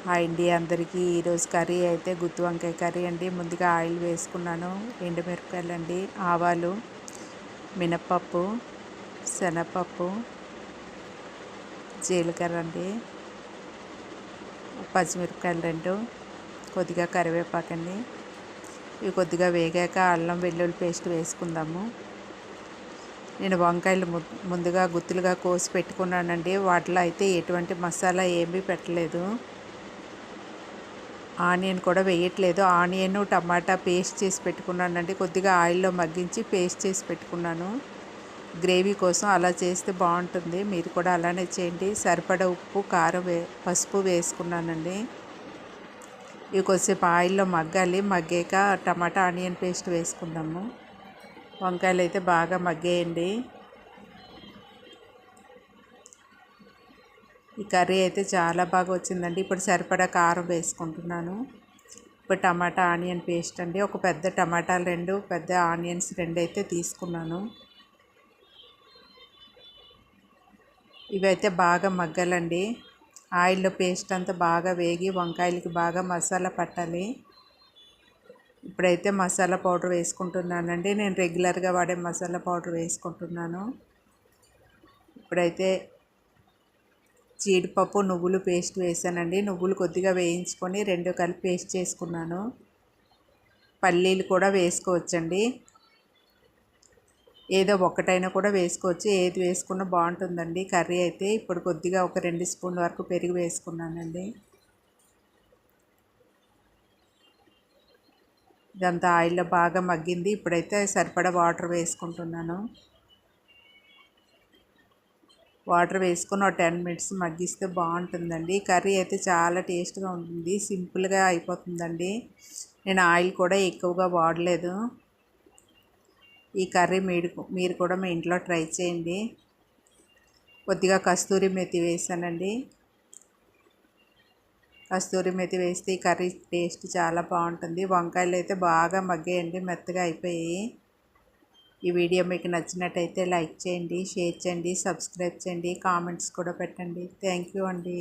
Hi అండి అందరికీ. ఈరోజు కర్రీ అయితే గుత్తి వంకాయ కర్రీ అండి. ముందుగా ఆయిల్ వేసుకున్నాను, ఎండుమిరపకాయలు అండి, ఆవాలు, మినప్పప్పు, శనగపప్పు, జీలకర్ర అండి, పచ్చిమిరపకాయలు 2, కొద్దిగా కరివేపాకండి. ఇవి కొద్దిగా వేగాక అల్లం వెల్లుల్లి పేస్ట్ వేసుకుందాము. నేను వంకాయలు ముందుగా గుత్తులుగా కోసి పెట్టుకున్నానండి. వాటిలో అయితే ఎటువంటి మసాలా ఏమీ పెట్టలేదు, ఆనియన్ కూడా వేయట్లేదు. ఆనియన్ టమాటా పేస్ట్ చేసి పెట్టుకున్నానండి. కొద్దిగా ఆయిల్లో మగ్గించి పేస్ట్ చేసి పెట్టుకున్నాను. గ్రేవీ కోసం అలా చేస్తే బాగుంటుంది, మీరు కూడా అలానే చేయండి. సరిపడా ఉప్పు, కారం, పసుపు వేసుకున్నానండి. ఇవి కొద్దిసేపు ఆయిల్లో మగ్గాలి. మగ్గాక టమాటా ఆనియన్ పేస్ట్ వేసుకుందాము. వంకాయలు అయితే బాగా మగ్గేయండి. ఈ కర్రీ అయితే చాలా బాగా వచ్చిందండి. ఇప్పుడు సరిపడా కారం వేసుకుంటున్నాను. ఇప్పుడు టమాటా ఆనియన్ పేస్ట్ అండి. ఒక పెద్ద టమాటాలు 2, పెద్ద ఆనియన్స్ 2 అయితే తీసుకున్నాను. ఇవైతే బాగా మగ్గాలండి. ఆయిల్లో పేస్ట్ అంతా బాగా వేగి వంకాయలకి బాగా మసాలా పట్టాలి. ఇప్పుడైతే మసాలా పౌడర్ వేసుకుంటున్నానండి. నేను రెగ్యులర్గా వాడే మసాలా పౌడర్ వేసుకుంటున్నాను. ఇప్పుడైతే జీడిపప్పు, నువ్వులు పేస్ట్ వేసానండి. నువ్వులు కొద్దిగా వేయించుకొని 2 కలిపి పేస్ట్ చేసుకున్నాను. పల్లీలు కూడా వేసుకోవచ్చండి, ఏదో ఒకటైనా కూడా వేసుకోవచ్చు. ఏది వేసుకున్నా బాగుంటుందండి కర్రీ అయితే. ఇప్పుడు కొద్దిగా ఒక 2 స్పూన్ల వరకు పెరుగు వేసుకున్నానండి. ఇదంతా ఆయిల్లో బాగా మగ్గింది. ఇప్పుడైతే సరిపడా వాటర్ వేసుకుంటున్నాను. వాటర్ వేసుకొని ఒక 10 మినిట్స్ మగ్గిస్తే బాగుంటుందండి. కర్రీ అయితే చాలా టేస్ట్గా ఉంటుంది, సింపుల్గా అయిపోతుందండి. నేను ఆయిల్ కూడా ఎక్కువగా వాడలేదు. ఈ కర్రీ మీరు కూడా మీ ఇంట్లో ట్రై చేయండి. కొద్దిగా కస్తూరి మెతి వేసానండి. కస్తూరి మెతి వేస్తే ఈ కర్రీ టేస్ట్ చాలా బాగుంటుంది. వంకాయలు అయితే బాగా మగ్గాయండి, మెత్తగా అయిపోయాయి. ఈ వీడియో మీకు నచ్చినట్టయితే లైక్ చేయండి, షేర్ చేయండి, సబ్స్క్రైబ్ చేయండి, కామెంట్స్ కూడా పెట్టండి. థ్యాంక్ యూ అండి.